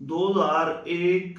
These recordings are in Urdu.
2001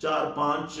4-5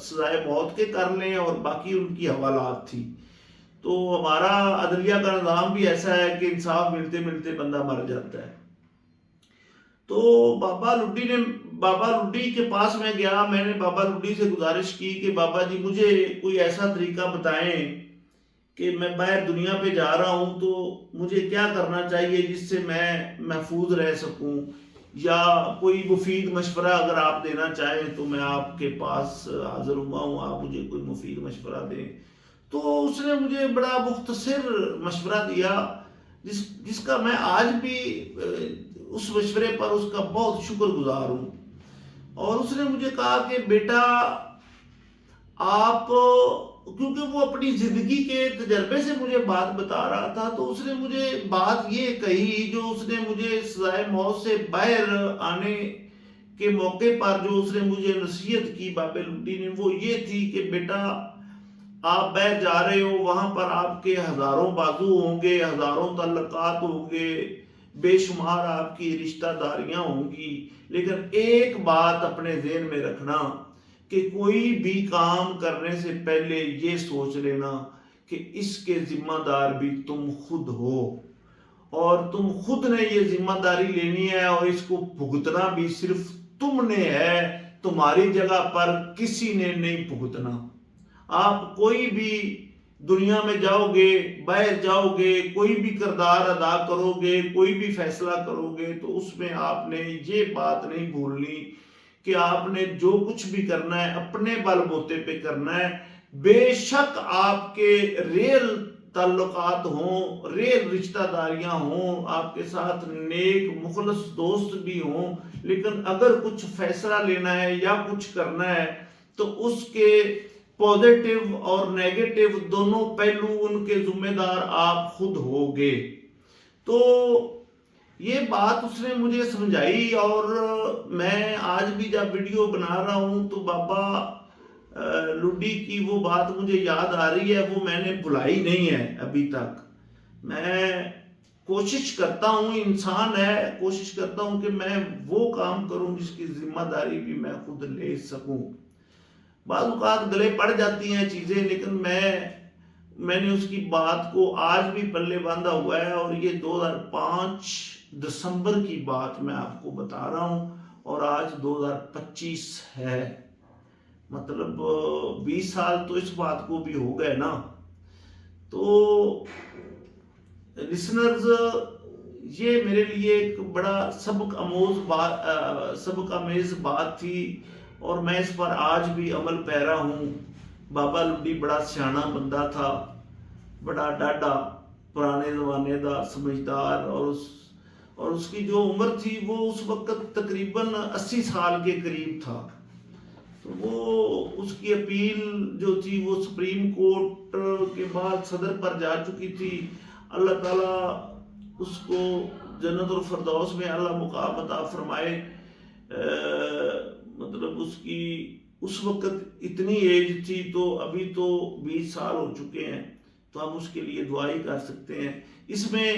سزائے موت کے کر لیں اور باقی ان کی حوالات تھی. تو ہمارا عدلیہ کا نظام بھی ایسا ہے کہ انصاف ملتے ملتے بندہ مر جاتا ہے. تو بابا لڈی کے پاس میں گیا. میں نے بابا لڈی سے گزارش کی کہ بابا جی مجھے کوئی ایسا طریقہ بتائیں کہ میں باہر دنیا پہ جا رہا ہوں تو مجھے کیا کرنا چاہیے جس سے میں محفوظ رہ سکوں, یا کوئی مفید مشورہ اگر آپ دینا چاہیں تو میں آپ کے پاس حاضر ہوا ہوں, آپ مجھے کوئی مفید مشورہ دیں. تو اس نے مجھے بڑا مختصر مشورہ دیا جس کا میں آج بھی اس مشورے پر اس کا بہت شکر گزار ہوں. اور اس نے مجھے کہا کہ بیٹا آپ, کیونکہ وہ اپنی زندگی کے تجربے سے مجھے بات بتا رہا تھا, تو اس نے مجھے بات یہ کہی جو اس نے مجھے سزائے موت سے باہر آنے کے موقع پر جو اس نے مجھے نصیحت کی بابے لڈی نے, وہ یہ تھی کہ بیٹا آپ باہر جا رہے ہو, وہاں پر آپ کے ہزاروں بازو ہوں گے, ہزاروں تعلقات ہوں گے, بے شمار آپ کی رشتہ داریاں ہوں گی, لیکن ایک بات اپنے ذہن میں رکھنا کہ کوئی بھی کام کرنے سے پہلے یہ سوچ لینا کہ اس کے ذمہ دار بھی تم خود ہو, اور تم خود نے یہ ذمہ داری لینی ہے, اور اس کو بھگتنا بھی صرف تم نے ہے, تمہاری جگہ پر کسی نے نہیں بھگتنا. آپ کوئی بھی دنیا میں جاؤ گے, باہر جاؤ گے, کوئی بھی کردار ادا کرو گے, کوئی بھی فیصلہ کرو گے, تو اس میں آپ نے یہ بات نہیں بھولنی کہ آپ نے جو کچھ بھی کرنا ہے اپنے بل بوتے پہ کرنا ہے. بے شک آپ کے ریل تعلقات ہوں, ریل رشتہ داریاں ہوں, آپ کے ساتھ نیک مخلص دوست بھی ہوں, لیکن اگر کچھ فیصلہ لینا ہے یا کچھ کرنا ہے تو اس کے پازیٹیو اور نیگیٹو دونوں پہلو ان کے ذمہ دار آپ خود ہوگے. تو یہ بات اس نے مجھے سمجھائی, اور میں آج بھی جب ویڈیو بنا رہا ہوں تو بابا لڈی کی وہ بات مجھے یاد آ رہی ہے, وہ میں نے بھلائی نہیں ہے ابھی تک. میں کوشش کرتا ہوں, انسان ہے, کوشش کرتا ہوں کہ میں وہ کام کروں جس کی ذمہ داری بھی میں خود لے سکوں. بعض اوقات گلے پڑ جاتی ہیں چیزیں, لیکن میں نے اس کی بات کو آج بھی پلے باندھا ہوا ہے. اور یہ 2005 دسمبر کی بات میں آپ کو بتا رہا ہوں, اور آج 2025 ہے, مطلب 20 سال تو اس بات کو بھی ہو گئے نا. تو لسنرز, یہ میرے لیے ایک بڑا سبق آمیز بات تھی, اور میں اس پر آج بھی عمل پیرا ہوں. بابا لڈی بڑا سیاںا بندہ تھا, بڑا ڈاڈا, پرانے زمانے دا سمجھدار, اور اس کی جو عمر تھی وہ اس وقت تقریباً 80 سال کے قریب تھا. تو وہ اس کی اپیل جو تھی وہ سپریم کورٹ کے بعد صدر پر جا چکی تھی. اللہ تعالیٰ اس کو جنت الفردوس میں اللہ مقام عطا فرمائے. مطلب اس کی اس وقت اتنی ایج تھی, تو ابھی تو 20 سال ہو چکے ہیں, تو ہم اس کے لیے دعائی کر سکتے ہیں. اس میں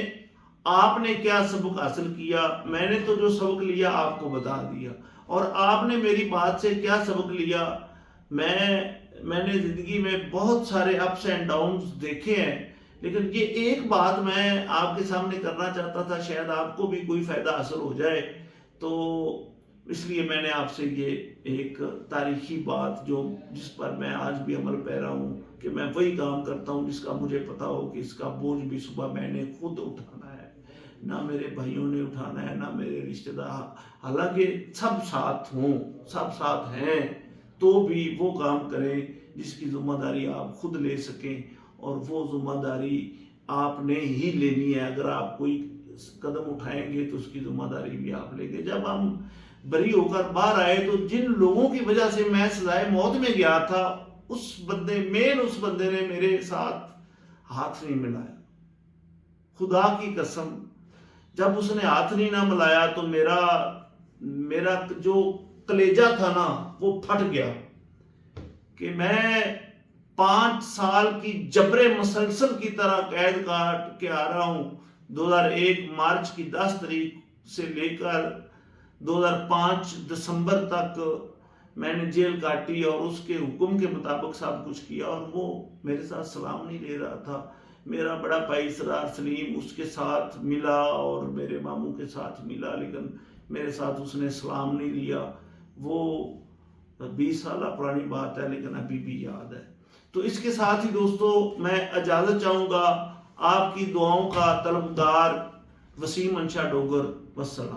آپ نے کیا سبق حاصل کیا؟ میں نے تو جو سبق لیا آپ کو بتا دیا, اور آپ نے میری بات سے کیا سبق لیا؟ میں نے زندگی میں بہت سارے اپس اینڈ ڈاؤنز دیکھے ہیں, لیکن یہ ایک بات میں آپ کے سامنے کرنا چاہتا تھا, شاید آپ کو بھی کوئی فائدہ حاصل ہو جائے. تو اس لیے میں نے آپ سے یہ ایک تاریخی بات جس پر میں آج بھی عمل پیرا ہوں کہ میں وہی کام کرتا ہوں جس کا مجھے پتا ہو کہ اس کا بوجھ بھی صبح میں نے خود اٹھانا ہے, نہ میرے بھائیوں نے اٹھانا ہے, نہ میرے رشتہ دار. حالانکہ سب ساتھ ہوں, سب ساتھ ہیں, تو بھی وہ کام کریں جس کی ذمہ داری آپ خود لے سکیں, اور وہ ذمہ داری آپ نے ہی لینی ہے. اگر آپ کوئی قدم اٹھائیں گے تو اس کی ذمہ داری بھی آپ لیں گے. جب ہم بری ہو کر باہر آئے تو جن لوگوں کی وجہ سے میں سزائے موت میں گیا تھا, اس بندے نے میرے ساتھ ہاتھ نہیں ملایا. خدا کی قسم, جب اس نے ہاتھ نہیں نہ ملایا تو میرا جو کلیجہ تھا نا وہ پھٹ گیا کہ میں 5 سال کی جبر مسلسل کی طرح قید کاٹ کے آ رہا ہوں. 2001 مارچ کی 10 تاریخ سے لے کر 2005 دسمبر تک میں نے جیل کاٹی اور اس کے حکم کے مطابق سب کچھ کیا، اور وہ میرے ساتھ سلام نہیں لے رہا تھا۔ میرا بڑا بھائی اسرار سلیم اس کے ساتھ ملا اور میرے ماموں کے ساتھ ملا، لیکن میرے ساتھ اس نے سلام نہیں لیا۔ وہ 20 سالہ پرانی بات ہے لیکن ابھی بھی یاد ہے۔ تو اس کے ساتھ ہی دوستو میں اجازت چاہوں گا، آپ کی دعاؤں کا طلبگار وسیم انشا ڈوگر، والسلام۔